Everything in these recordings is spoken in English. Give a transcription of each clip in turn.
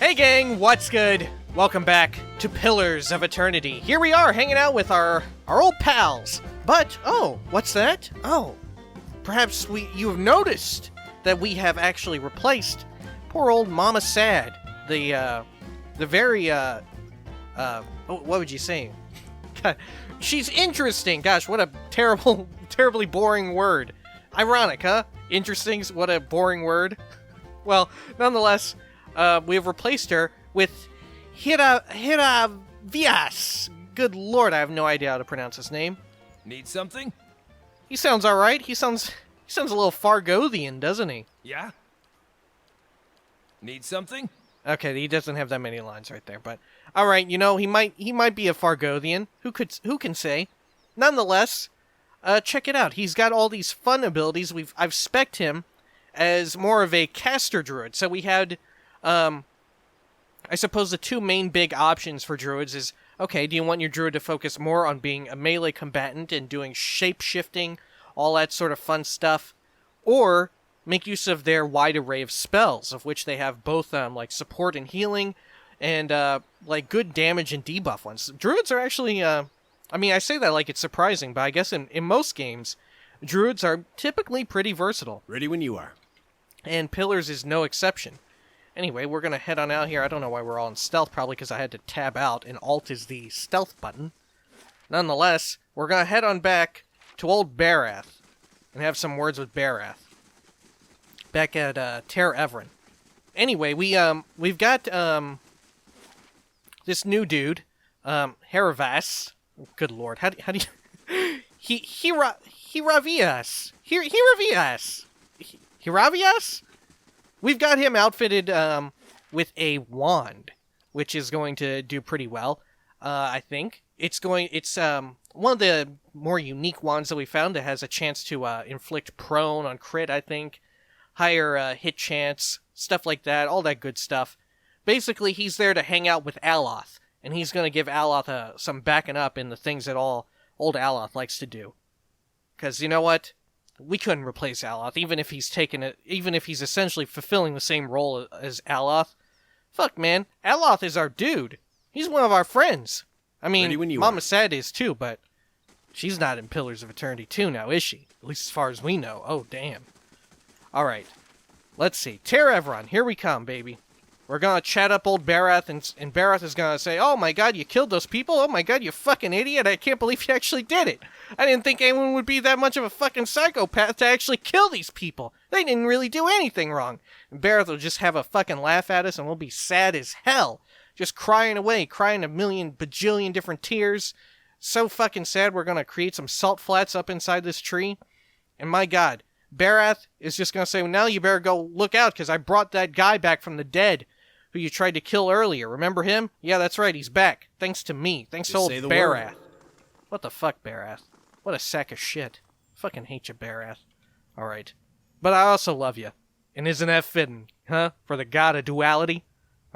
Hey gang, what's good? Welcome back to Pillars of Eternity. Here we are, hanging out with our old pals. But, oh, what's that? Oh, perhaps you have noticed that we have actually replaced poor old Mama Sad. The very, what would you say? God, she's interesting. Gosh, what a terribly boring word. Ironic, huh? Interesting, what a boring word. Well, nonetheless, we have replaced her with Hiravias. Good lord, I have no idea how to pronounce his name. Need something? He sounds alright. He sounds a little Fargothian, doesn't he? Yeah? Need something? Okay, he doesn't have that many lines right there, but alright, you know, he might be a Fargothian. Who can say? Nonetheless, check it out. He's got all these fun abilities. I've spec'd him as more of a caster druid. So we had, I suppose the two main big options for druids is, okay, do you want your druid to focus more on being a melee combatant and doing shape-shifting, all that sort of fun stuff, or make use of their wide array of spells, of which they have both, like, support and healing, and, like, good damage and debuff ones. Druids are actually, I mean, I say that like it's surprising, but I guess in most games, druids are typically pretty versatile. Ready when you are. And Pillars is no exception. Anyway, we're going to head on out here. I don't know why we're all in stealth, probably because I had to tab out, and Alt is the stealth button. Nonetheless, we're going to head on back to old Berath, and have some words with Berath. Back at Ter Everin. Anyway, we've got this new dude, Hiravias. Good lord, how do you... Hiravias. Hiravias? We've got him outfitted with a wand, which is going to do pretty well, I think. It's one of the more unique wands that we found that has a chance to inflict prone on crit, I think. Higher hit chance, stuff like that, all that good stuff. Basically, he's there to hang out with Aloth, and he's going to give Aloth some backing up in the things that old Aloth likes to do. Because, you know what? We couldn't replace Aloth, even if he's essentially fulfilling the same role as Aloth. Fuck, man. Aloth is our dude. He's one of our friends. I mean, Mama Sad is too, but she's not in Pillars of Eternity 2 now, is she? At least as far as we know. Oh, damn. Alright. Let's see. Ter Everin, here we come, baby. We're gonna chat up old Berath, and Berath is gonna say, oh my god, you killed those people? Oh my god, you fucking idiot, I can't believe you actually did it. I didn't think anyone would be that much of a fucking psychopath to actually kill these people. They didn't really do anything wrong. And Berath will just have a fucking laugh at us, and we'll be sad as hell. Just crying away, crying a million bajillion different tears. So fucking sad we're gonna create some salt flats up inside this tree. And my god, Berath is just gonna say, well, now you better go look out, because I brought that guy back from the dead who you tried to kill earlier. Remember him? Yeah, that's right, he's back. Thanks to me. Thanks to old Berath. What the fuck, Berath? What a sack of shit. Fucking hate you, Berath. Alright. But I also love you. And isn't that fitting, huh? For the god of duality?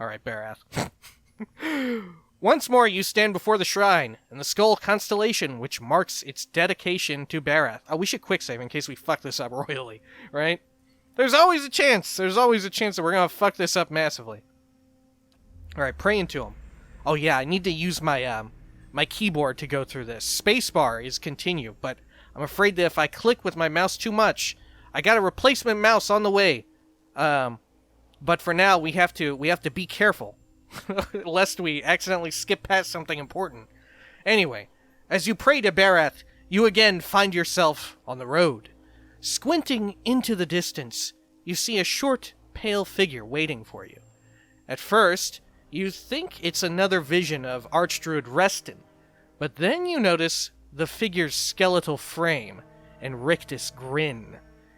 Alright, Berath. Once more you stand before the shrine, and the skull constellation which marks its dedication to Berath. Oh, we should quick save in case we fuck this up royally, right? There's always a chance. There's always a chance that we're gonna fuck this up massively. Alright, praying to him. Oh yeah, I need to use my my keyboard to go through this. Spacebar is continue, but I'm afraid that if I click with my mouse too much, I got a replacement mouse on the way. But for now, we have to be careful, lest we accidentally skip past something important. Anyway, as you pray to Berath, you again find yourself on the road. Squinting into the distance, you see a short, pale figure waiting for you. At first, you think it's another vision of Archdruid Reston, but then you notice the figure's skeletal frame and rictus grin.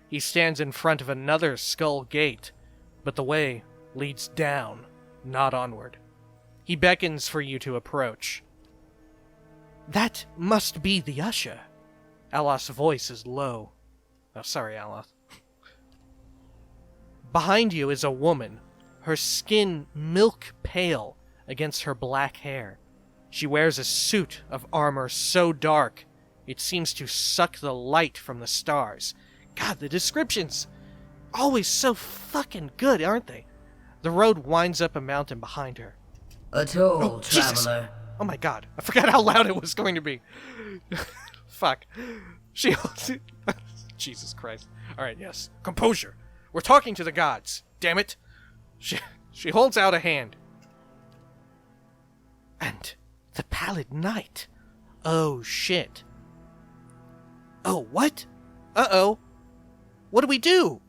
He stands in front of another skull gate, but the way leads down, not onward. He beckons for you to approach. That must be the usher. Aloth's voice is low. Oh, sorry, Aloth. Behind you is a woman, her skin milk pale against her black hair. She wears a suit of armor so dark, it seems to suck the light from the stars. God, the descriptions! Always so fucking good, aren't they? The road winds up a mountain behind her. A toll, Jesus. traveler. Oh my god, I forgot how loud it was going to be. Fuck. She... Jesus Christ. Alright, yes. Composure. We're talking to the gods. Damn it. She holds out a hand. And the pallid night. Oh, shit. Oh, what? Uh-oh. What do we do?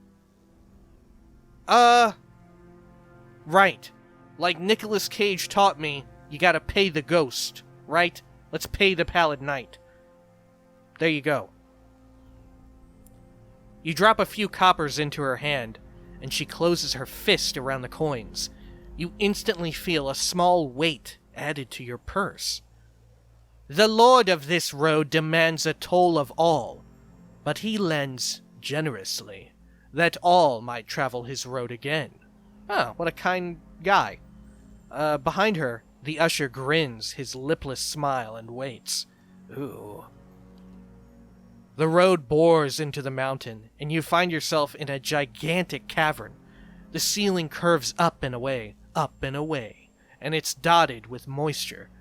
Right. Like Nicolas Cage taught me, you gotta pay the ghost, right? Let's pay the pallid night. There you go. You drop a few coppers into her hand, and she closes her fist around the coins. You instantly feel a small weight added to your purse. The lord of this road demands a toll of all, but he lends generously, that all might travel his road again. Ah, what a kind guy. Behind her, the usher grins his lipless smile and waits. Ooh. The road bores into the mountain, and you find yourself in a gigantic cavern. The ceiling curves up and away, and it's dotted with moisture.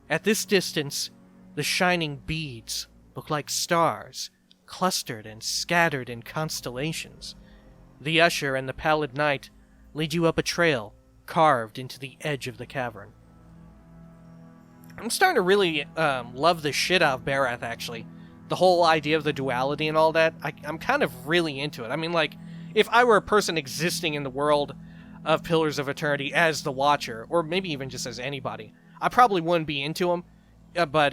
At this distance, the shining beads look like stars, clustered and scattered in constellations. The usher and the pallid night lead you up a trail carved into the edge of the cavern. I'm starting to really love the shit out of Berath, actually. The whole idea of the duality and all that, I'm kind of really into it. I mean, like, if I were a person existing in the world of Pillars of Eternity as the Watcher, or maybe even just as anybody, I probably wouldn't be into them. But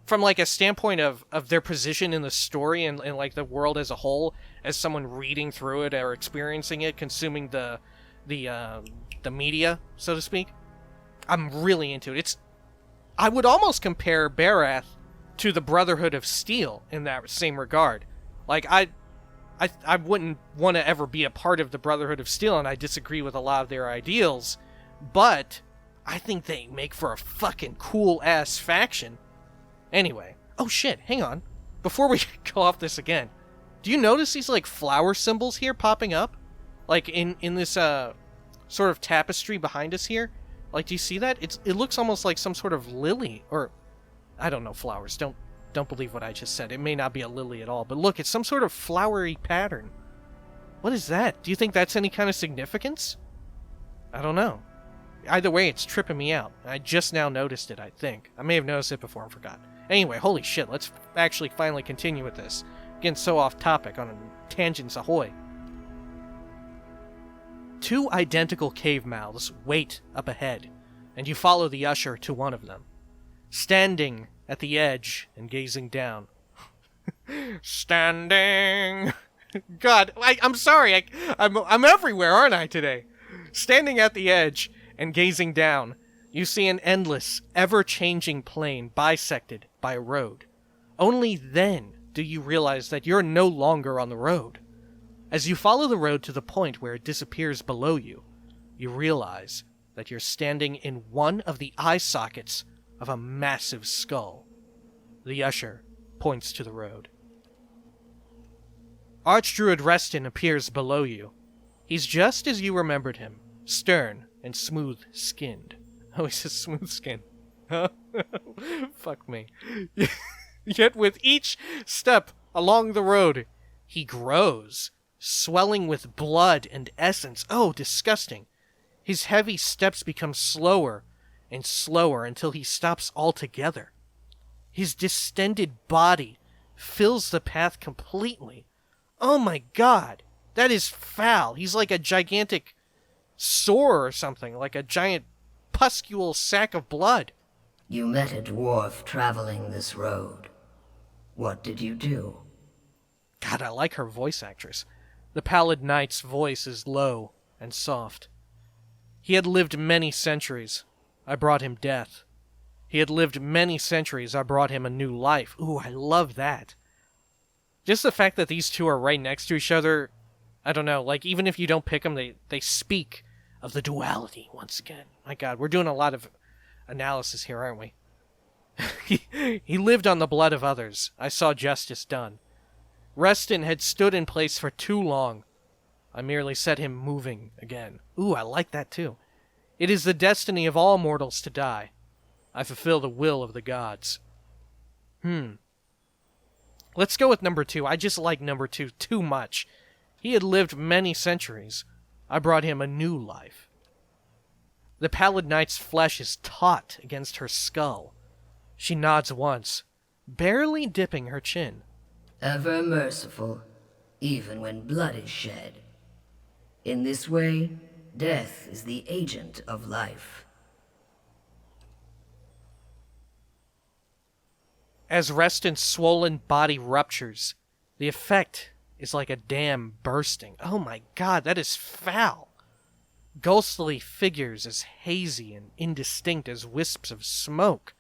from, like, a standpoint of their position in the story and like, the world as a whole, as someone reading through it or experiencing it, consuming the media, so to speak, I'm really into it. I would almost compare Berath to the Brotherhood of Steel in that same regard. Like, I wouldn't want to ever be a part of the Brotherhood of Steel, and I disagree with a lot of their ideals, but I think they make for a fucking cool-ass faction. Anyway. Oh shit, hang on. Before we go off this again, do you notice these, like, flower symbols here popping up? Like, in this, sort of tapestry behind us here? Like, do you see that? It looks almost like some sort of lily, or... I don't know flowers. Don't believe what I just said. It may not be a lily at all. But look, it's some sort of flowery pattern. What is that? Do you think that's any kind of significance? I don't know. Either way, it's tripping me out. I just now noticed it, I think. I may have noticed it before and forgot. Anyway, holy shit, let's actually finally continue with this. Getting so off topic on tangents ahoy. Two identical cave mouths wait up ahead, and you follow the usher to one of them. Standing at the edge and gazing down. Standing. God, I'm sorry. I'm everywhere, aren't I, today? Standing at the edge and gazing down, you see an endless, ever-changing plain bisected by a road. Only then do you realize that you're no longer on the road. As you follow the road to the point where it disappears below you, you realize that you're standing in one of the eye sockets of a massive skull. The usher points to the road. Archdruid Reston appears below you. He's just as you remembered him, stern and smooth-skinned. Oh, he's a smooth-skinned. Fuck me. Yet with each step along the road, he grows, swelling with blood and essence. Oh, disgusting. His heavy steps become slower and slower until he stops altogether. His distended body fills the path completely. Oh my god, that is foul. He's like a gigantic sore or something, like a giant pustule sack of blood. You met a dwarf traveling this road. What did you do? God, I like her voice actress. The Pallid Knight's voice is low and soft. He had lived many centuries. I brought him death. He had lived many centuries. I brought him a new life. Ooh, I love that. Just the fact that these two are right next to each other, I don't know, like, even if you don't pick them, they speak of the duality once again. My god, we're doing a lot of analysis here, aren't we? He lived on the blood of others. I saw justice done. Reston had stood in place for too long. I merely set him moving again. Ooh, I like that too. It is the destiny of all mortals to die. I fulfill the will of the gods. Let's go with number 2. I just like number 2 too much. He had lived many centuries. I brought him a new life. The pallid knight's flesh is taut against her skull. She nods once, barely dipping her chin. Ever merciful, even when blood is shed. In this way, death is the agent of life. As Reston's swollen body ruptures, the effect is like a dam bursting. Oh my god, that is foul. Ghostly figures as hazy and indistinct as wisps of smoke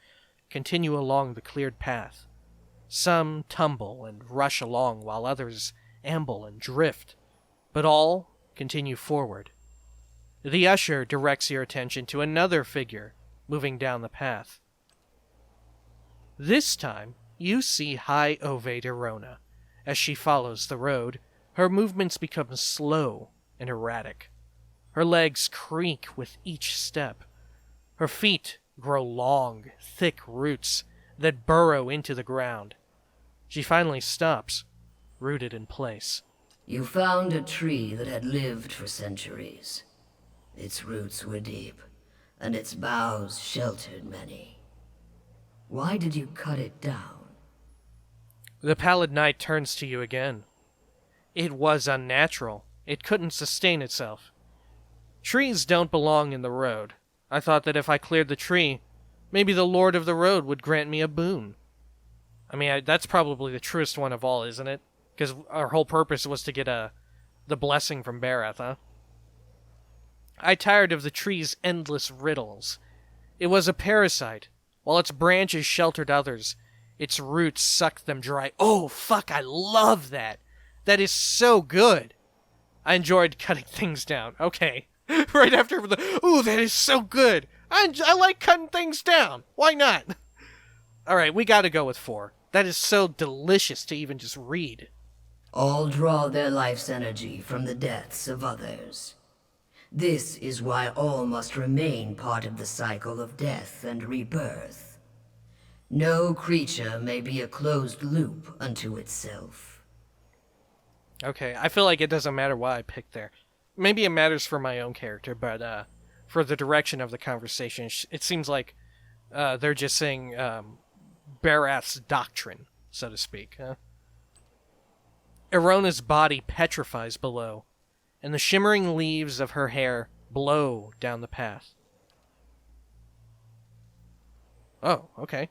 continue along the cleared path. Some tumble and rush along while others amble and drift, but all continue forward. The usher directs your attention to another figure moving down the path. This time, you see High Ove Derona. As she follows the road, her movements become slow and erratic. Her legs creak with each step. Her feet grow long, thick roots that burrow into the ground. She finally stops, rooted in place. You found a tree that had lived for centuries. Its roots were deep, and its boughs sheltered many. Why did you cut it down? The pallid knight turns to you again. It was unnatural. It couldn't sustain itself. Trees don't belong in the road. I thought that if I cleared the tree, maybe the Lord of the Road would grant me a boon. I mean, that's probably the truest one of all, isn't it? Because our whole purpose was to get the blessing from Berath, huh? I tired of the tree's endless riddles. It was a parasite. While its branches sheltered others, its roots sucked them dry. Oh, fuck, I love that. That is so good. I enjoyed cutting things down. Okay. Right after ooh, that is so good. I like cutting things down. Why not? All right, we got to go with 4. That is so delicious to even just read. All draw their life's energy from the deaths of others. This is why all must remain part of the cycle of death and rebirth. No creature may be a closed loop unto itself. Okay, I feel like it doesn't matter what I picked there. Maybe it matters for my own character, but for the direction of the conversation, it seems like they're just saying Berath's doctrine, so to speak. Erona's body petrifies below, and the shimmering leaves of her hair blow down the path. Oh, okay.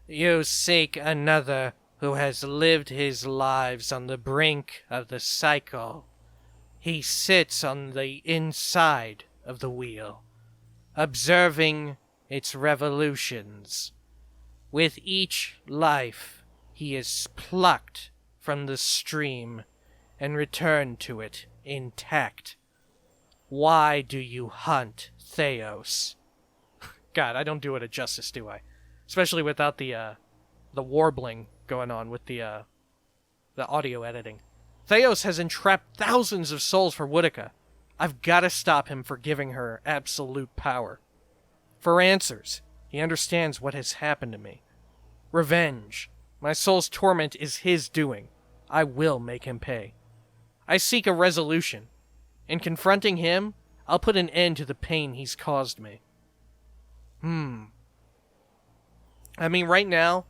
You seek another who has lived his lives on the brink of the cycle. He sits on the inside of the wheel, observing its revolutions. With each life, he is plucked from the stream and returned to it intact. Why do you hunt Theos? God, I don't do it a justice, do I? Especially without the warbling going on with the audio editing. Theos has entrapped thousands of souls for Woodica. I've got to stop him for giving her absolute power. For answers, he understands what has happened to me. Revenge. My soul's torment is his doing. I will make him pay. I seek a resolution. In confronting him, I'll put an end to the pain he's caused me. I mean, right now,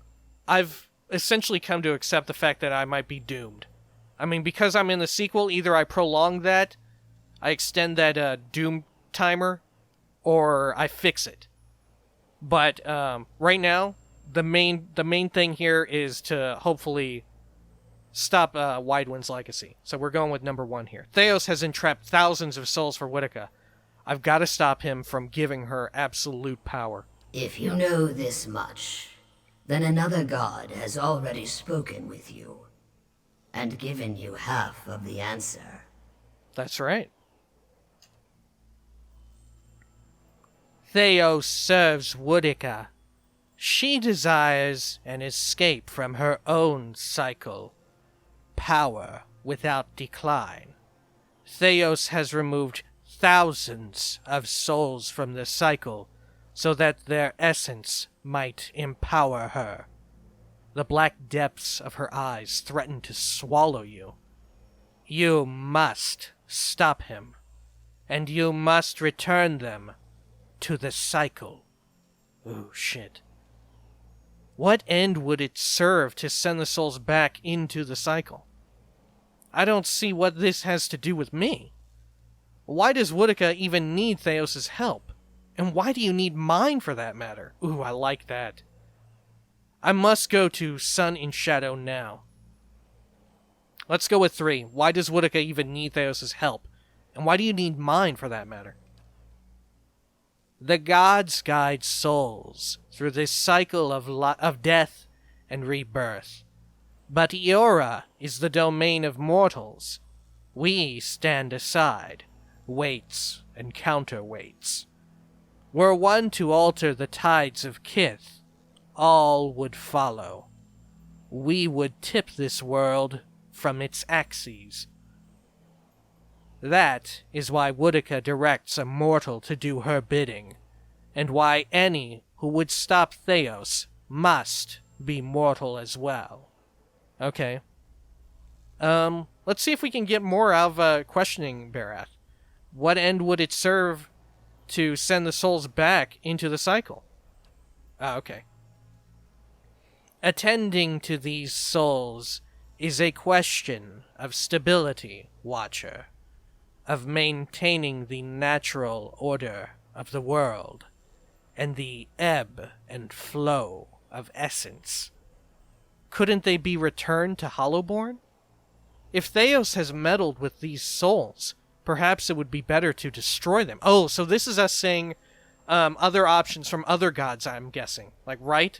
I've essentially come to accept the fact that I might be doomed. I mean, because I'm in the sequel, either I prolong that, I extend that doom timer, or I fix it. But right now, the main thing here is to hopefully stop Widewind's legacy. So we're going with number 1 here. Theos has entrapped thousands of souls for Woodica. I've got to stop him from giving her absolute power. If you know this much, then another god has already spoken with you, and given you half of the answer. That's right. Theos serves Woodica. She desires an escape from her own cycle. Power without decline. Theos has removed thousands of souls from the cycle so that their essence might empower her. The black depths of her eyes threaten to swallow you. You must stop him, and you must return them to the cycle. Ooh, shit. What end would it serve to send the souls back into the cycle? I don't see what this has to do with me. Why does Woodica even need Theos' help? And why do you need mine for that matter? Ooh, I like that. I must go to Sun in Shadow now. Let's go with 3. Why does Woodica even need Theos' help? And why do you need mine for that matter? The gods guide souls through this cycle of death and rebirth. But Eora is the domain of mortals. We stand aside, weights and counterweights. Were one to alter the tides of Kith, all would follow. We would tip this world from its axes. That is why Woodica directs a mortal to do her bidding, and why any who would stop Theos must be mortal as well. Okay. Let's see if we can get more out of questioning Berath. What end would it serve to send the souls back into the cycle? Okay. Attending to these souls is a question of stability, Watcher, of maintaining the natural order of the world, and the ebb and flow of essence. Couldn't they be returned to Hollowborn? If Theos has meddled with these souls, perhaps it would be better to destroy them. Oh, so this is us saying other options from other gods, I'm guessing. Like, right?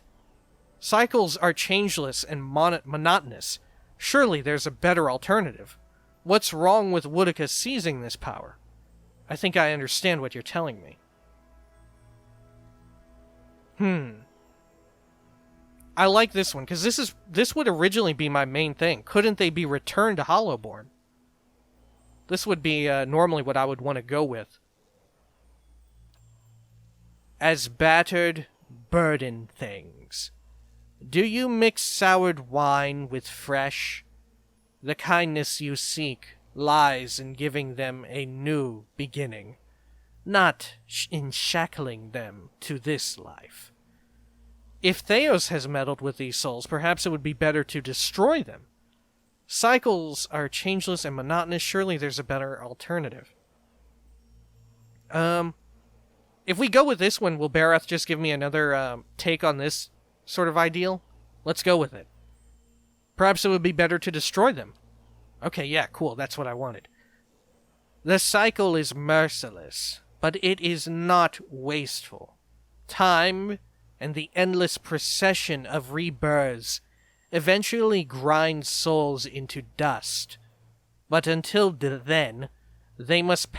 Cycles are changeless and monotonous. Surely there's a better alternative. What's wrong with Woodica seizing this power? I think I understand what you're telling me. I like this one, because this would originally be my main thing. Couldn't they be returned to Hollowborn? This would be normally what I would want to go with. As battered, burdened things, do you mix soured wine with fresh? The kindness you seek lies in giving them a new beginning, not in shackling them to this life. If Theos has meddled with these souls, perhaps it would be better to destroy them. Cycles are changeless and monotonous. Surely there's a better alternative. If we go with this one, will Berath just give me another take on this sort of ideal? Let's go with it. Perhaps it would be better to destroy them. Okay, yeah, cool. That's what I wanted. The cycle is merciless, but it is not wasteful. Time and the endless procession of rebirths eventually grind souls into dust. But until then, they must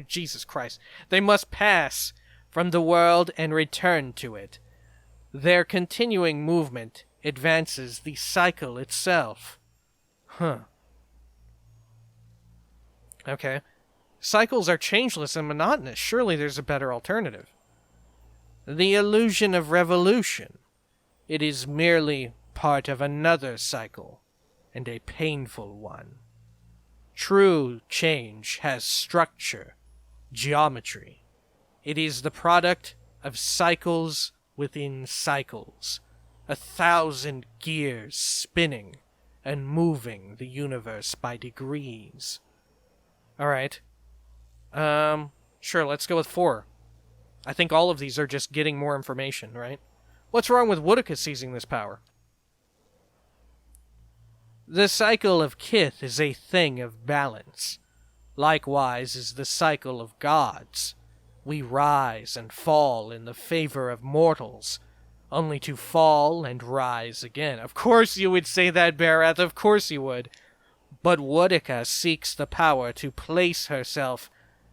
Jesus Christ. They must pass from the world and return to it. Their continuing movement advances the cycle itself. Okay. Cycles are changeless and monotonous. Surely there's a better alternative. The illusion of revolution. It is merely part of another cycle, and a painful one. True change has structure, geometry. It is the product of cycles within cycles, 1,000 gears spinning and moving the universe by degrees. Alright. Sure, let's go with 4. I think all of these are just getting more information, right? What's wrong with Woodica seizing this power? The cycle of Kith is a thing of balance. Likewise is the cycle of gods. We rise and fall in the favor of mortals, only to fall and rise again. Of course you would say that, Berath, of course you would. But Woodica seeks the power to place herself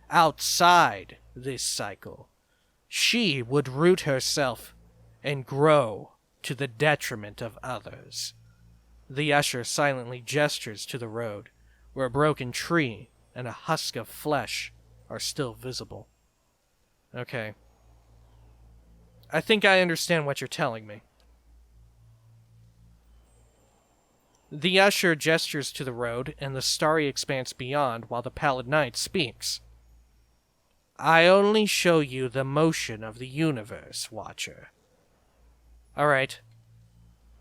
outside this cycle. She would root herself and grow to the detriment of others. The usher silently gestures to the road, where a broken tree and a husk of flesh are still visible. Okay. I think I understand what you're telling me. The usher gestures to the road and the starry expanse beyond while the pallid knight speaks. I only show you the motion of the universe, Watcher. Alright.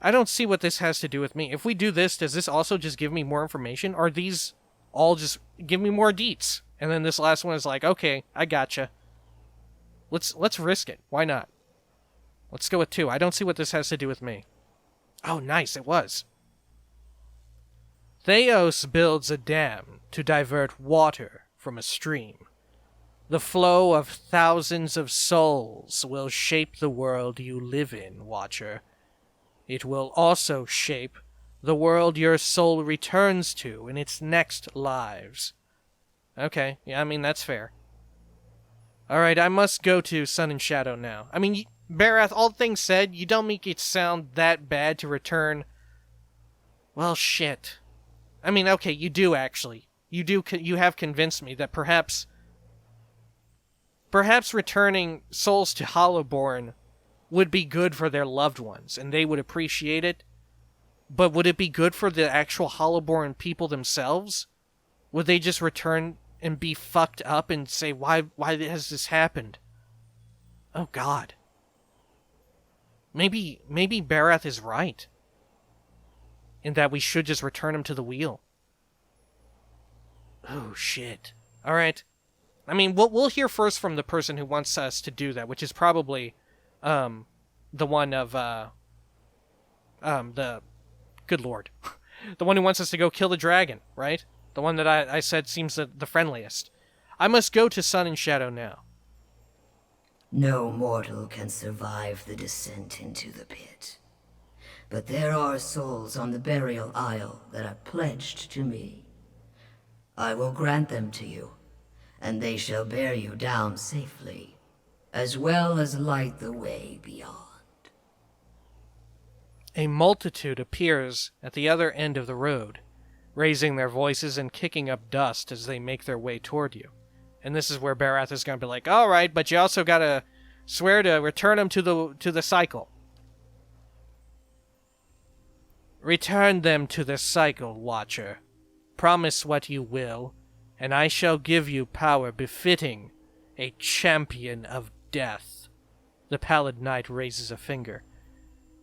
I don't see what this has to do with me. If we do this, does this also just give me more information? Or these all just give me more deets? And then this last one is like, okay, I gotcha. Let's risk it. Why not? Let's go with 2. I don't see what this has to do with me. Oh, nice, it was. Theos builds a dam to divert water from a stream. The flow of thousands of souls will shape the world you live in, Watcher. It will also shape the world your soul returns to in its next lives. Okay, yeah, I mean, that's fair. Alright, I must go to Sun and Shadow now. I mean, Berath, all things said, you don't make it sound that bad to return. Well, shit. I mean, okay, you do actually. You have convinced me that perhaps returning souls to Hollowborn would be good for their loved ones, and they would appreciate it. But would it be good for the actual Hollowborn people themselves? Would they just return and be fucked up and say, why has this happened? Oh, God. Maybe Berath is right. In that we should just return him to the wheel. Oh, shit. Alright. I mean, we'll hear first from the person who wants us to do that, which is probably the one of the good lord. The one who wants us to go kill the dragon, right? The one that I said seems the friendliest. I must go to Sun and Shadow now. No mortal can survive the descent into the pit. But there are souls on the burial isle that are pledged to me. I will grant them to you, and they shall bear you down safely, as well as light the way beyond. A multitude appears at the other end of the road, raising their voices and kicking up dust as they make their way toward you. And this is where Berath is going to be like, all right, but you also got to swear to return them to the cycle. Return them to the cycle, Watcher. Promise what you will, and I shall give you power befitting a champion of death. The pallid knight raises a finger.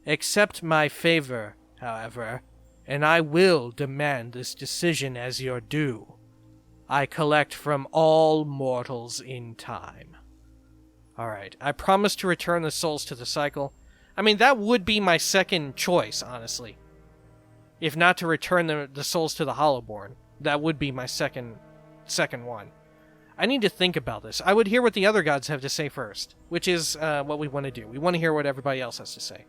Accept my favor, however, and I will demand this decision as your due. I collect from all mortals in time. Alright, I promise to return the souls to the cycle. I mean, that would be my second choice, honestly. If not to return the souls to the Hollowborn, that would be my second one. I need to think about this. I would hear what the other gods have to say first, which is what we want to do. We want to hear what everybody else has to say.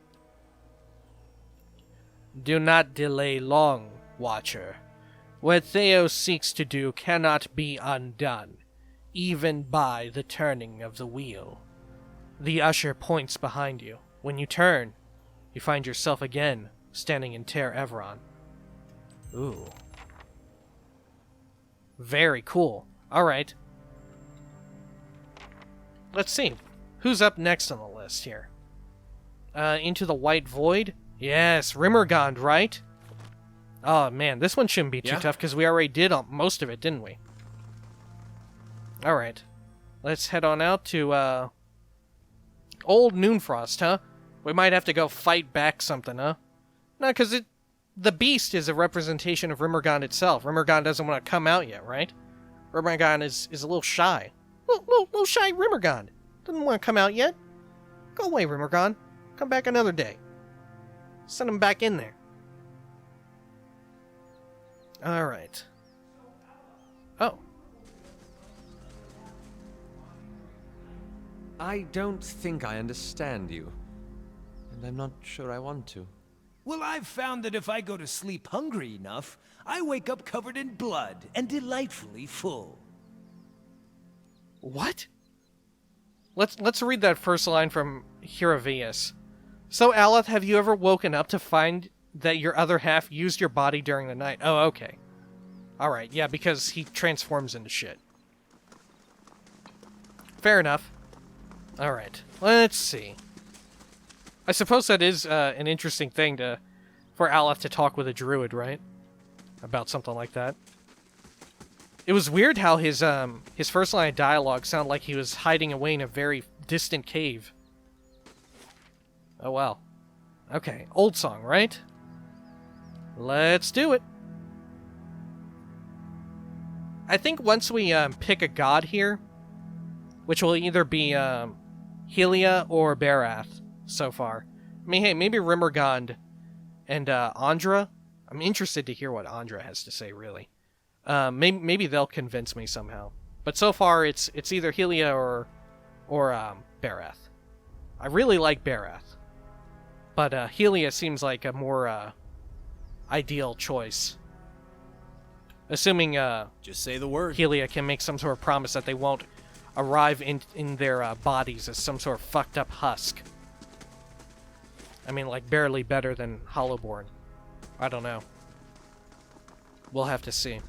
Do not delay long, Watcher. What Theos seeks to do cannot be undone, even by the turning of the wheel. The usher points behind you. When you turn, you find yourself again standing in Ter Everon. Ooh. Very cool. Alright. Let's see. Who's up next on the list here? Into the White Void? Yes, Rymrgand, right? Oh, man, this one shouldn't be too tough, because we already did most of it, didn't we? Alright. Let's head on out to, Old Noonfrost, huh? We might have to go fight back something, huh? No, because the beast is a representation of Rymrgand itself. Rymrgand doesn't want to come out yet, right? Rymrgand is a little shy. Little shy Rymrgand. Doesn't want to come out yet. Go away, Rymrgand. Come back another day. Send him back in there. Alright. Oh. I don't think I understand you. And I'm not sure I want to. Well, I've found that if I go to sleep hungry enough, I wake up covered in blood and delightfully full. What? Let's read that first line from Hiravius. So, Aleth, have you ever woken up to find that your other half used your body during the night. Oh, okay. Alright, yeah, because he transforms into shit. Fair enough. Alright, let's see. I suppose that is an interesting thing for Aleph to talk with a druid, right? About something like that. It was weird how his first line of dialogue sounded like he was hiding away in a very distant cave. Oh, well. Okay, old song, right? Let's do it. I think once we pick a god here, which will either be Helia or Berath so far. I mean, hey, maybe Rymrgand and Andra. I'm interested to hear what Andra has to say, really. Maybe they'll convince me somehow. But so far, it's either Helia or Berath. I really like Berath. But Helia seems like a more ideal choice. Assuming Just say the word. Helia can make some sort of promise that they won't arrive in their bodies as some sort of fucked up husk. I mean, like, barely better than Hollowborn. I don't know. We'll have to see.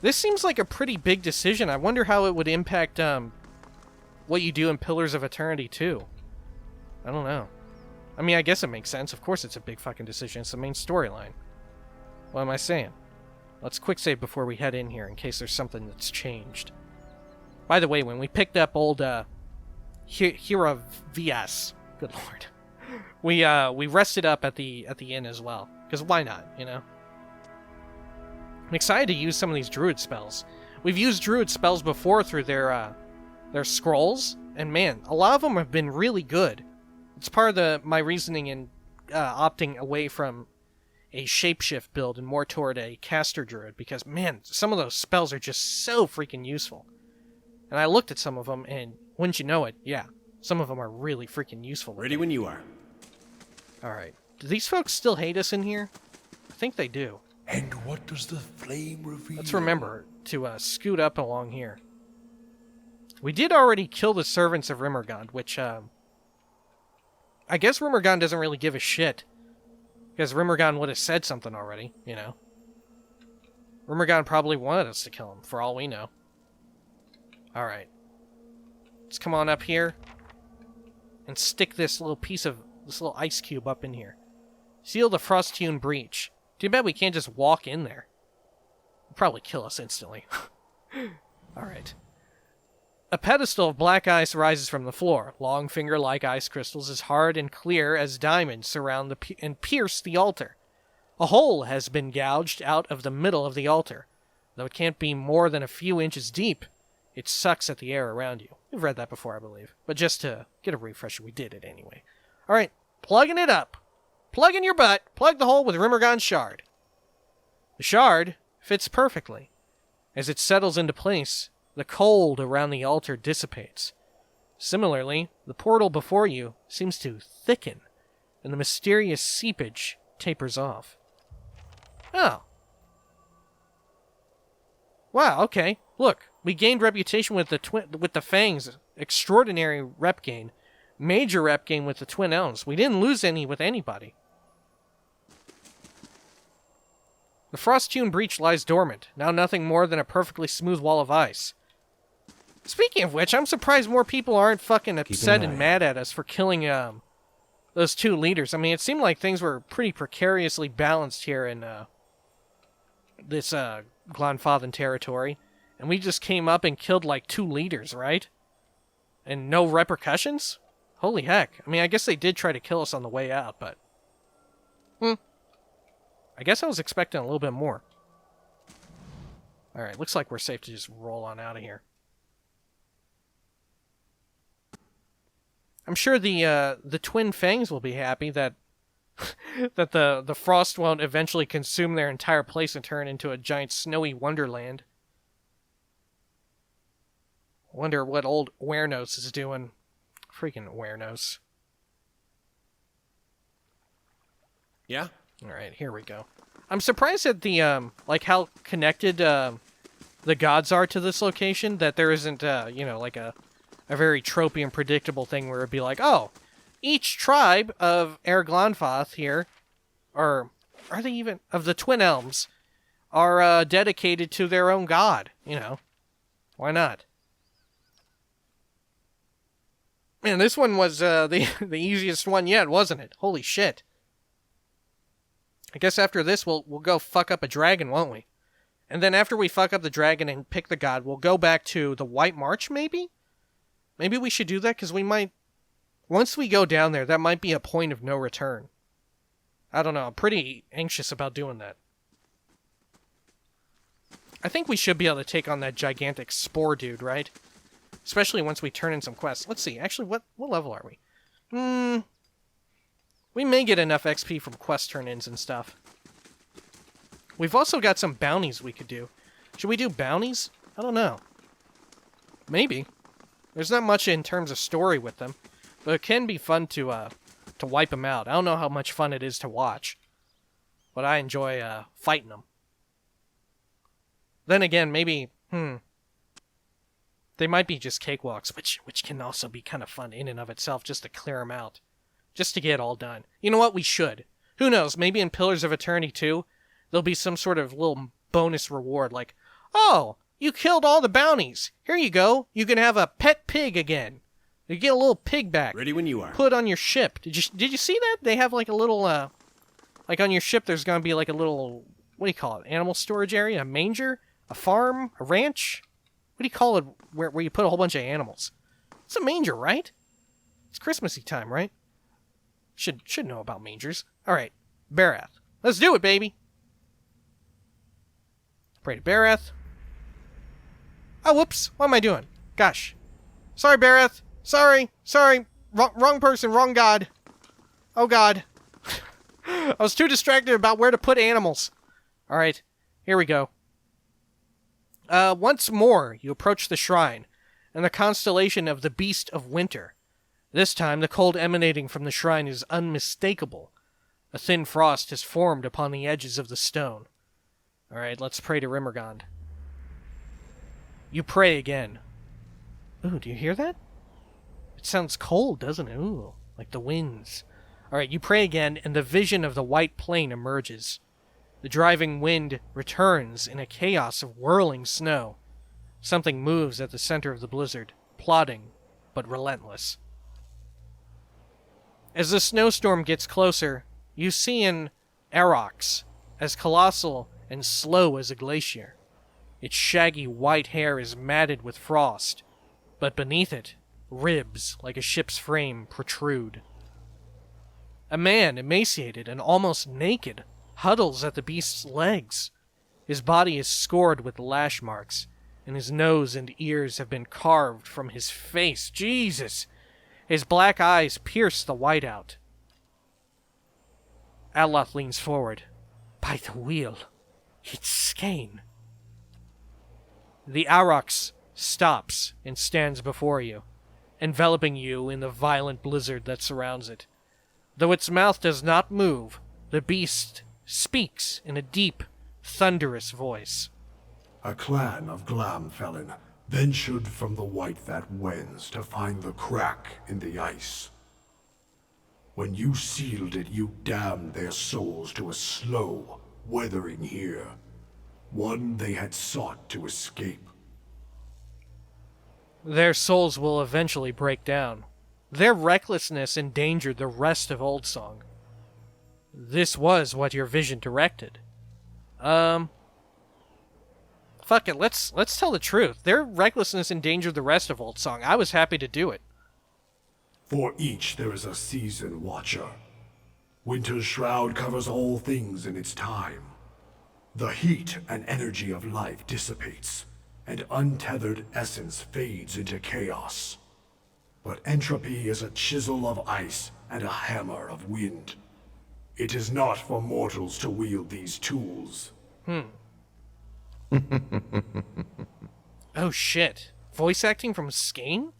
This seems like a pretty big decision. I wonder how it would impact what you do in Pillars of Eternity, too. I don't know. I mean, I guess it makes sense. Of course it's a big fucking decision. It's the main storyline. What am I saying? Let's quick save before we head in here in case there's something that's changed. By the way, when we picked up old Hira VS, good lord, we rested up at the inn as well. Because why not, you know? I'm excited to use some of these druid spells. We've used druid spells before through their scrolls, and man, a lot of them have been really good. It's part of my reasoning in opting away from a shapeshift build and more toward a caster druid, because man, some of those spells are just so freaking useful. And I looked at some of them, and wouldn't you know it, yeah, some of them are really freaking useful. Ready when you are. Alright. Do these folks still hate us in here? I think they do. And what does the flame reveal? Let's remember to scoot up along here. We did already kill the servants of Rymrgand, which, I guess Rymrgand doesn't really give a shit. Because Rymrgand would have said something already, you know. Rymrgand probably wanted us to kill him, for all we know. Alright. Let's come on up here and stick this little ice cube up in here. Seal the frost-hewn breach. Too bad we can't just walk in there. It'll probably kill us instantly. Alright. A pedestal of black ice rises from the floor. Long finger-like ice crystals as hard and clear as diamonds surround and pierce the altar. A hole has been gouged out of the middle of the altar. Though it can't be more than a few inches deep, it sucks at the air around you. We've read that before, I believe. But just to get a refresher, we did it anyway. Alright, plugging it up. Plug in your butt. Plug the hole with Rymrgand's shard. The shard fits perfectly. As it settles into place, the cold around the altar dissipates. Similarly, the portal before you seems to thicken, and the mysterious seepage tapers off. Oh. Wow, okay. Look, we gained reputation with the fangs. Extraordinary rep gain. Major rep gain with the twin elms. We didn't lose any with anybody. The frost-hewn breach lies dormant, now nothing more than a perfectly smooth wall of ice. Speaking of which, I'm surprised more people aren't fucking upset and mad at us for killing those two leaders. I mean, it seemed like things were pretty precariously balanced here in this Glanfathan territory, and we just came up and killed like two leaders, right? And no repercussions? Holy heck. I mean, I guess they did try to kill us on the way out, but... I guess I was expecting a little bit more. Alright, looks like we're safe to just roll on out of here. I'm sure the twin fangs will be happy that that the frost won't eventually consume their entire place and turn into a giant snowy wonderland. Wonder what old Wernos is doing. Freaking Wernos. Yeah? Alright, here we go. I'm surprised at the, like how connected, the gods are to this location, that there isn't, you know, like a very tropey and predictable thing where it'd be like, oh, each tribe of Erglonfoth here, or are they even, of the Twin Elms, are dedicated to their own god, you know. Why not? Man, this one was the easiest one yet, wasn't it? Holy shit. I guess after this, we'll go fuck up a dragon, won't we? And then after we fuck up the dragon and pick the god, we'll go back to the White March, maybe? Maybe we should do that, because we might... Once we go down there, that might be a point of no return. I don't know, I'm pretty anxious about doing that. I think we should be able to take on that gigantic spore dude, right? Especially once we turn in some quests. Let's see, actually, what level are we? We may get enough XP from quest turn-ins and stuff. We've also got some bounties we could do. Should we do bounties? I don't know. Maybe. There's not much in terms of story with them, but it can be fun to wipe them out. I don't know how much fun it is to watch, but I enjoy fighting them. Then again, maybe, they might be just cakewalks, which can also be kind of fun in and of itself, just to clear them out. Just to get it all done. You know what? We should. Who knows? Maybe in Pillars of Eternity 2, there'll be some sort of little bonus reward, like, oh, you killed all the bounties. Here you go. You can have a pet pig again. You get a little pig back. Ready when you are. Put on your ship. Did you see that? They have like a little, like on your ship there's going to be like a little, what do you call it? Animal storage area? A manger? A farm? A ranch? What do you call it where you put a whole bunch of animals? It's a manger, right? It's Christmassy time, right? Should know about mangers. Alright, Berath. Let's do it, baby! Pray to Berath. Oh, whoops. What am I doing? Gosh. Sorry, Berath. Sorry. Wrong person, wrong god. Oh, God. I was too distracted about where to put animals. Alright, here we go. Once more, you approach the shrine, and the constellation of the Beast of Winter. This time, the cold emanating from the shrine is unmistakable. A thin frost has formed upon the edges of the stone. Alright, let's pray to Rymrgand. You pray again. Ooh, do you hear that? It sounds cold, doesn't it? Ooh, like the winds. Alright, you pray again, and the vision of the white plain emerges. The driving wind returns in a chaos of whirling snow. Something moves at the center of the blizzard, plodding, but relentless. As the snowstorm gets closer, you see an aurochs, as colossal and slow as a glacier. Its shaggy white hair is matted with frost, but beneath it, ribs like a ship's frame protrude. A man, emaciated and almost naked, huddles at the beast's legs. His body is scored with lash marks, and his nose and ears have been carved from his face. Jesus! His black eyes pierce the whiteout. Atloth leans forward. By the wheel, it's Skane. The aurochs stops and stands before you, enveloping you in the violent blizzard that surrounds it. Though its mouth does not move, the beast speaks in a deep, thunderous voice. A clan of Glamfelin ventured from the white that wends to find the crack in the ice. When you sealed it, you damned their souls to a slow weathering here, one they had sought to escape. Their souls will eventually break down. Their recklessness endangered the rest of Oldsong. This was what your vision directed. Fuck it, let's tell the truth. Their recklessness endangered the rest of Oldsong. I was happy to do it. For each there is a season watcher. Winter's shroud covers all things in its time. The heat and energy of life dissipates, and untethered essence fades into chaos. But entropy is a chisel of ice and a hammer of wind. It is not for mortals to wield these tools. Oh shit. Voice acting from Skane?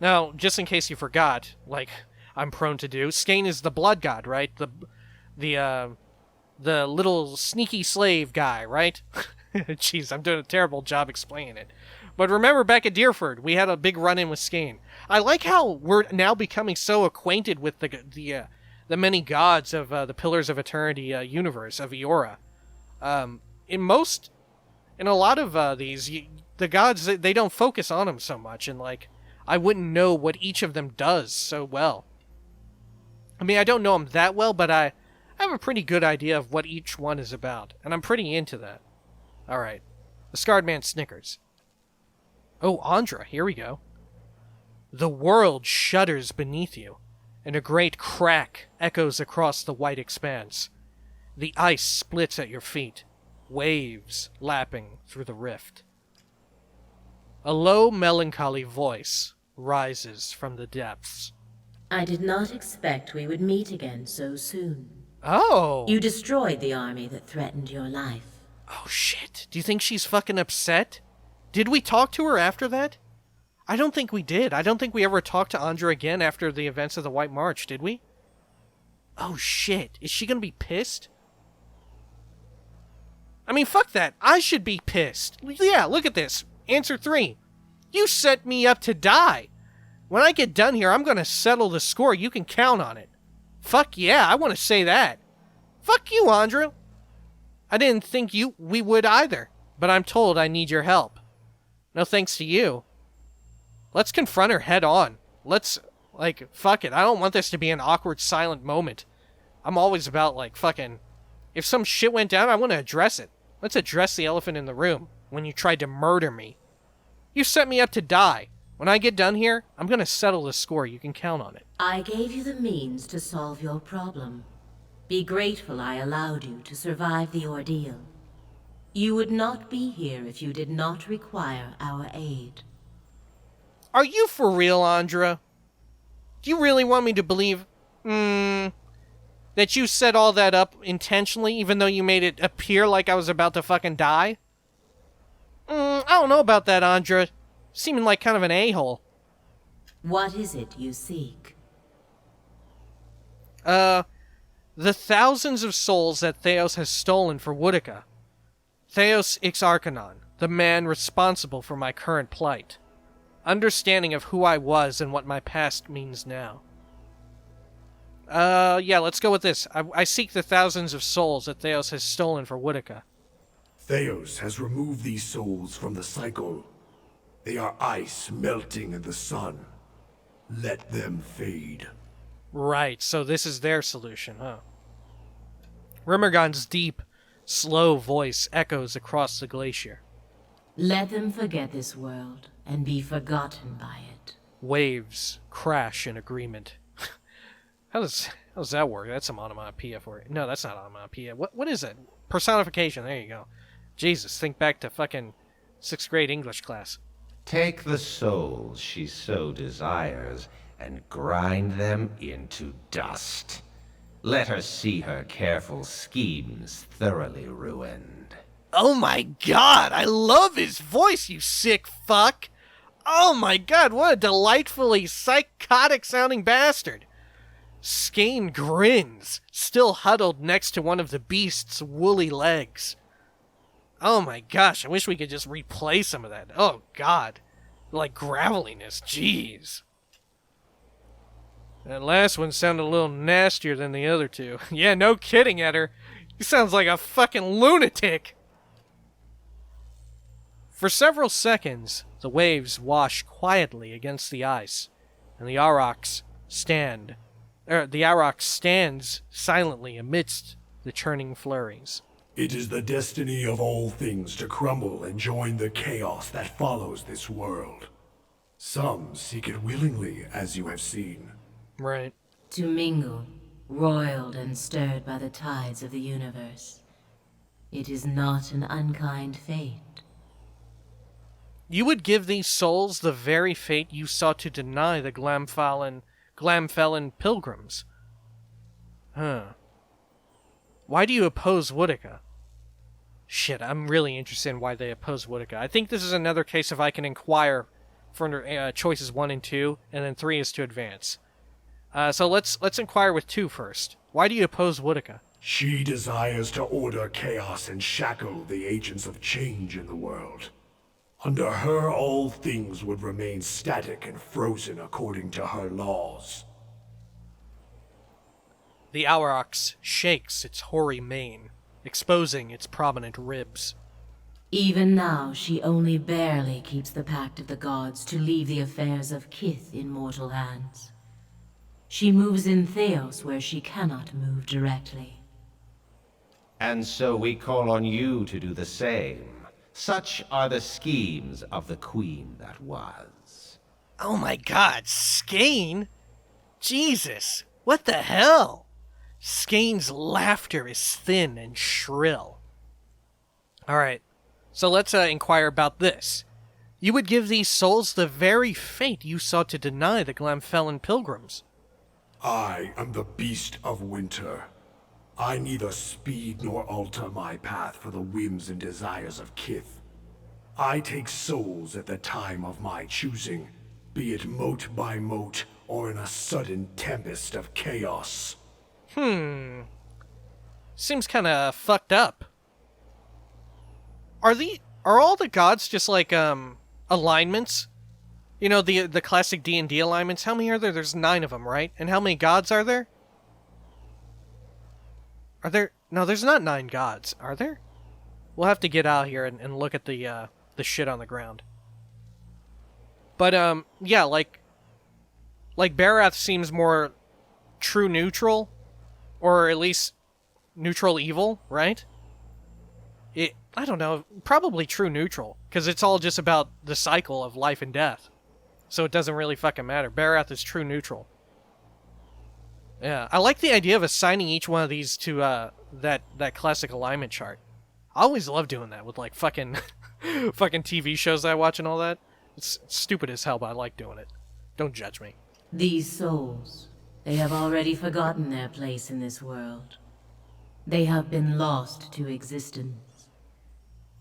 Now, just in case you forgot, like I'm prone to do, Skane is the blood god, right? The little sneaky slave guy, right? Jeez, I'm doing a terrible job explaining it. But remember, back at Deerford, we had a big run-in with Skane. I like how we're now becoming so acquainted with the many gods of the Pillars of Eternity universe of Eora. In a lot of these, the gods, they don't focus on them so much, and like, I wouldn't know what each of them does so well. I mean, I don't know them that well, but I have a pretty good idea of what each one is about, and I'm pretty into that. Alright. The Scarred Man snickers. Oh, Andra, here we go. The world shudders beneath you, and a great crack echoes across the white expanse. The ice splits at your feet, waves lapping through the rift. A low, melancholy voice rises from the depths. I did not expect we would meet again so soon. Oh! You destroyed the army that threatened your life. Oh shit, do you think she's fucking upset? Did we talk to her after that? I don't think we did. I don't think we ever talked to Andra again after the events of the White March, did we? Oh shit, is she gonna be pissed? I mean, fuck that. I should be pissed. Yeah, look at this. Answer 3. You set me up to die. When I get done here, I'm gonna settle the score. You can count on it. Fuck yeah, I want to say that. Fuck you, Andra. I didn't think we would either, but I'm told I need your help. No thanks to you. Let's confront her head on. Let's, fuck it. I don't want this to be an awkward, silent moment. I'm always about, fucking... If some shit went down, I want to address it. Let's address the elephant in the room when you tried to murder me. You set me up to die. When I get done here, I'm gonna settle the score. You can count on it. I gave you the means to solve your problem. Be grateful I allowed you to survive the ordeal. You would not be here if you did not require our aid. Are you for real, Andra? Do you really want me to believe, that you set all that up intentionally, even though you made it appear like I was about to fucking die? I don't know about that, Andra. Seeming like kind of an a-hole. What is it you seek? The thousands of souls that Theos has stolen for Woodica. Theos Ixarchanon, the man responsible for my current plight. Understanding of who I was and what my past means now. Yeah, let's go with this. I seek the thousands of souls that Theos has stolen for Woodica. Theos has removed these souls from the cycle. They are ice melting in the sun. Let them fade. Right, so this is their solution, huh? Rymrgand's deep, slow voice echoes across the glacier. Let them forget this world and be forgotten by it. Waves crash in agreement. How does that work? That's some onomatopoeia for it. No, that's not onomatopoeia. What is it? Personification. There you go. Jesus, think back to fucking 6th grade English class. Take the souls she so desires and grind them into dust. Let her see her careful schemes thoroughly ruined. Oh my god, I love his voice, you sick fuck! Oh my god, what a delightfully psychotic-sounding bastard! Skane grins, still huddled next to one of the beast's woolly legs. Oh my gosh, I wish we could just replay some of that. Oh god. Like graveliness, jeez. That last one sounded a little nastier than the other two. Yeah, no kidding, Eder. He sounds like a fucking lunatic. For several seconds, the waves wash quietly against the ice, and the Aurochs stands silently amidst the churning flurries. It is the destiny of all things to crumble and join the chaos that follows this world. Some seek it willingly, as you have seen. Right. To mingle, roiled and stirred by the tides of the universe. It is not an unkind fate. You would give these souls the very fate you sought to deny the Glamfellan pilgrims. Huh. Why do you oppose Woodica? Shit, I'm really interested in why they oppose Woodica. I think this is another case of I can inquire for choices 1 and 2, and then 3 is to advance. So let's inquire with 2 first. Why do you oppose Woodica? She desires to order chaos and shackle the agents of change in the world. Under her, all things would remain static and frozen according to her laws. The aurochs shakes its hoary mane, exposing its prominent ribs. Even now, she only barely keeps the pact of the gods to leave the affairs of Kith in mortal hands. She moves in Theos where she cannot move directly. And so we call on you to do the same. Such are the schemes of the queen that was. Oh my god, Skane? Jesus, what the hell? Skane's laughter is thin and shrill. Alright, so let's inquire about this. You would give these souls the very fate you sought to deny the Glamfellan pilgrims. I am the beast of winter. I neither speed nor alter my path for the whims and desires of Kith. I take souls at the time of my choosing, be it mote by mote or in a sudden tempest of chaos. Seems kinda fucked up. Are all the gods just like, alignments? You know, the classic D&D alignments? How many are there? There's 9 of them, right? And how many gods are there? Are there... No, there's not 9 gods, are there? We'll have to get out here and look at the shit on the ground. But, yeah, like Berath seems more true neutral, or at least neutral evil, right? I don't know, probably true neutral, because it's all just about the cycle of life and death. So it doesn't really fucking matter. Berath is true neutral. Yeah, I like the idea of assigning each one of these to that classic alignment chart. I always love doing that with like fucking fucking TV shows I watch and all that. It's stupid as hell, but I like doing it. Don't judge me. These souls, they have already forgotten their place in this world. They have been lost to existence.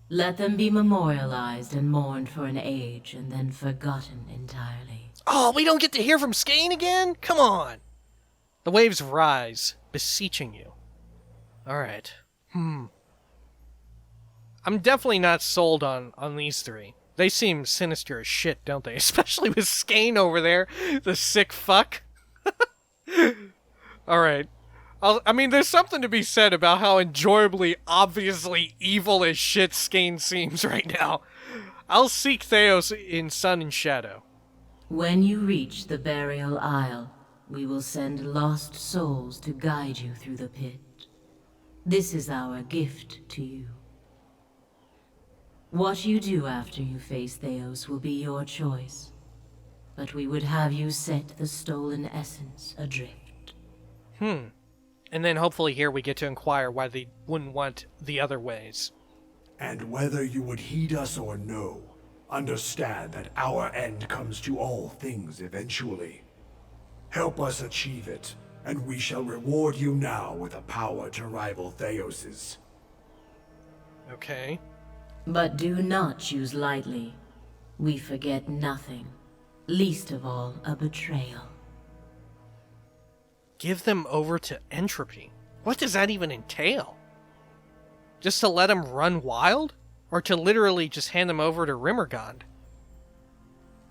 Let them be memorialized and mourned for an age, and then forgotten entirely. Oh, we don't get to hear from Skane again? Come on! The waves rise, beseeching you. Alright. I'm definitely not sold on these 3. They seem sinister as shit, don't they? Especially with Skane over there, the sick fuck. Alright. I mean, there's something to be said about how enjoyably, obviously evil as shit Skane seems right now. I'll seek Theos in sun and shadow. When you reach the burial isle, we will send lost souls to guide you through the pit. This is our gift to you. What you do after you face Theos will be your choice, but we would have you set the stolen essence adrift. And then hopefully here we get to inquire why they wouldn't want the other ways. And whether you would heed us or no, understand that our end comes to all things eventually. Help us achieve it, and we shall reward you now with a power to rival Theos's. Okay. But do not choose lightly. We forget nothing, least of all a betrayal. Give them over to entropy. What does that even entail? Just to let them run wild? Or to literally just hand them over to Rymrgand?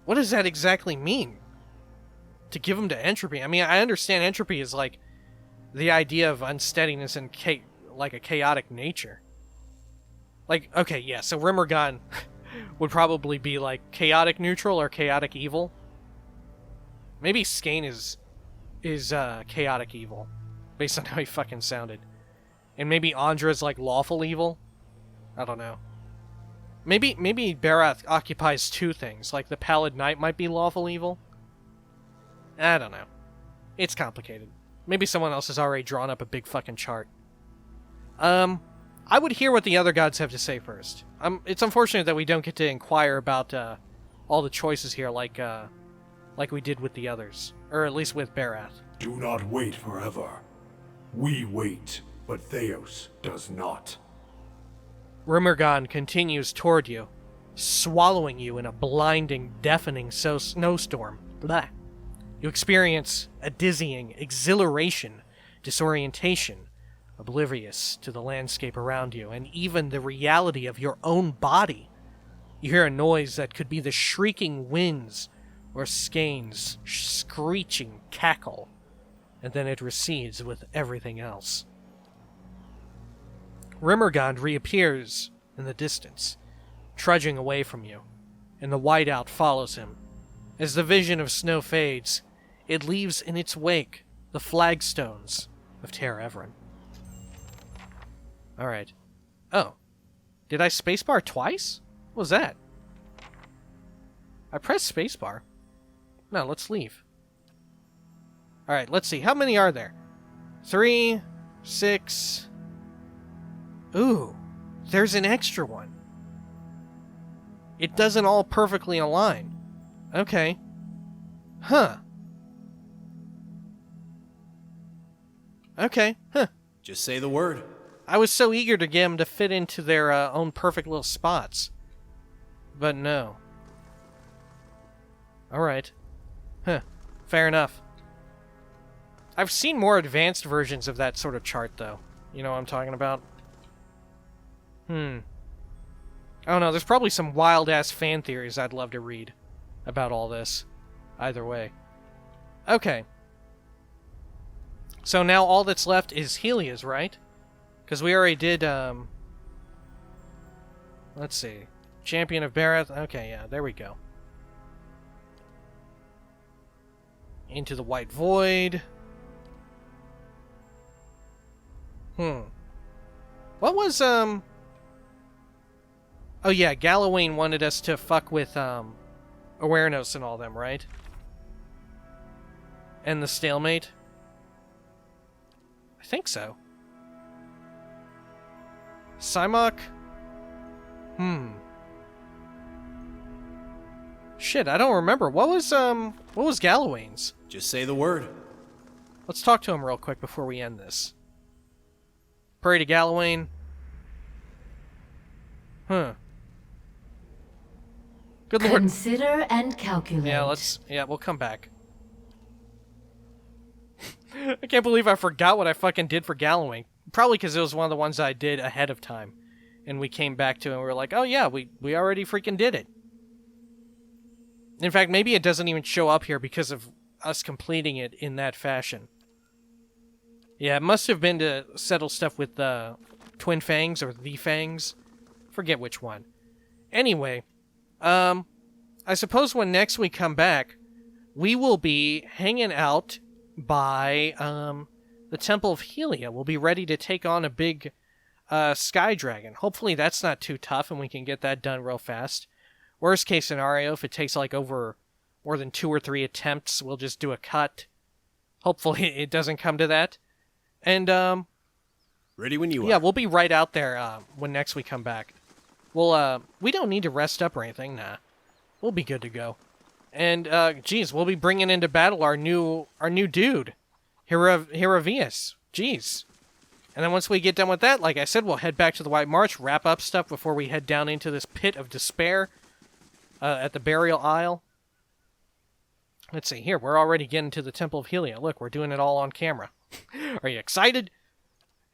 What does that exactly mean? To give them to entropy? I mean, I understand entropy is like the idea of unsteadiness and like a chaotic nature. Like, okay, yeah, so Rymrgand would probably be like chaotic neutral or chaotic evil. Maybe Skane is chaotic evil, based on how he fucking sounded. And maybe Andra's like lawful evil? I don't know. Maybe Berath occupies 2 things, like the Pallid Knight might be lawful evil? I don't know. It's complicated. Maybe someone else has already drawn up a big fucking chart. I would hear what the other gods have to say first. It's unfortunate that we don't get to inquire about all the choices here like we did with the others. Or at least with Berath. Do not wait forever. We wait, but Theos does not. Rymrgand continues toward you, swallowing you in a blinding, deafening snowstorm. Blah. You experience a dizzying exhilaration, disorientation, oblivious to the landscape around you, and even the reality of your own body. You hear a noise that could be the shrieking winds or Skane's screeching cackle, and then it recedes with everything else. Rymrgand reappears in the distance, trudging away from you, and the whiteout follows him. As the vision of snow fades, it leaves in its wake the flagstones of Ter Everin. Alright. Oh. Did I spacebar twice? What was that? I pressed spacebar. No, let's leave. Alright, let's see. How many are there? 3, 6... Ooh, there's an extra one. It doesn't all perfectly align. Okay. Huh. Okay, huh. Just say the word. I was so eager to get them to fit into their own perfect little spots. But no. Alright. Huh. Fair enough. I've seen more advanced versions of that sort of chart, though. You know what I'm talking about? I don't know, there's probably some wild-ass fan theories I'd love to read about all this. Either way. Okay. So now all that's left is Helia's, right? Because we already did, let's see. Champion of Berath. Okay, yeah, there we go. Into the White Void. What was, Oh yeah, Gallowayne wanted us to fuck with, Awareness and all them, right? And the Stalemate? I think so. Simok? Shit, I don't remember. What was Gallowayne's? Just say the word. Let's talk to him real quick before we end this. Pray to Gallowayne. Good lord. Consider and calculate. Yeah, we'll come back. I can't believe I forgot what I fucking did for Gallowayne. Probably because it was one of the ones I did ahead of time. And we came back to it and we were like, oh yeah, we already freaking did it. In fact, maybe it doesn't even show up here because of us completing it in that fashion. Yeah, it must have been to settle stuff with the Twin Fangs or the Fangs. Forget which one. Anyway, I suppose when next we come back, we will be hanging out by the Temple of Helia. We'll be ready to take on a big Sky Dragon. Hopefully that's not too tough and we can get that done real fast. Worst case scenario, if it takes like over more than 2 or 3 attempts, we'll just do a cut. Hopefully it doesn't come to that. And ready when you are. Yeah, we'll be right out there when next we come back. We'll we don't need to rest up or anything. Nah, we'll be good to go. And geez, we'll be bringing into battle our new dude, Hiravius. Jeez. And then once we get done with that, like I said, we'll head back to the White March, wrap up stuff before we head down into this pit of despair at the Burial Isle. Let's see, here, we're already getting to the Temple of Helia. Look, we're doing it all on camera. Are you excited?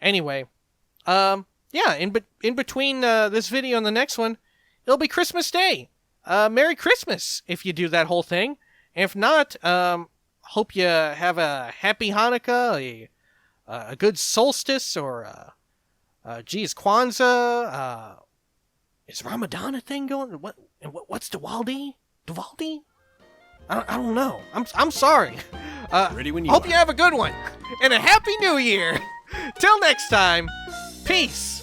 Anyway, yeah, in between this video and the next one, it'll be Christmas Day. Merry Christmas if you do that whole thing. And if not, hope you have a happy Hanukkah, a good solstice, or geez, Kwanzaa. Is Ramadan a thing going? What's Diwali? Diwali? I don't know. I'm sorry. Ready when you hope are. you have a good one and a happy New Year. Till next time, peace.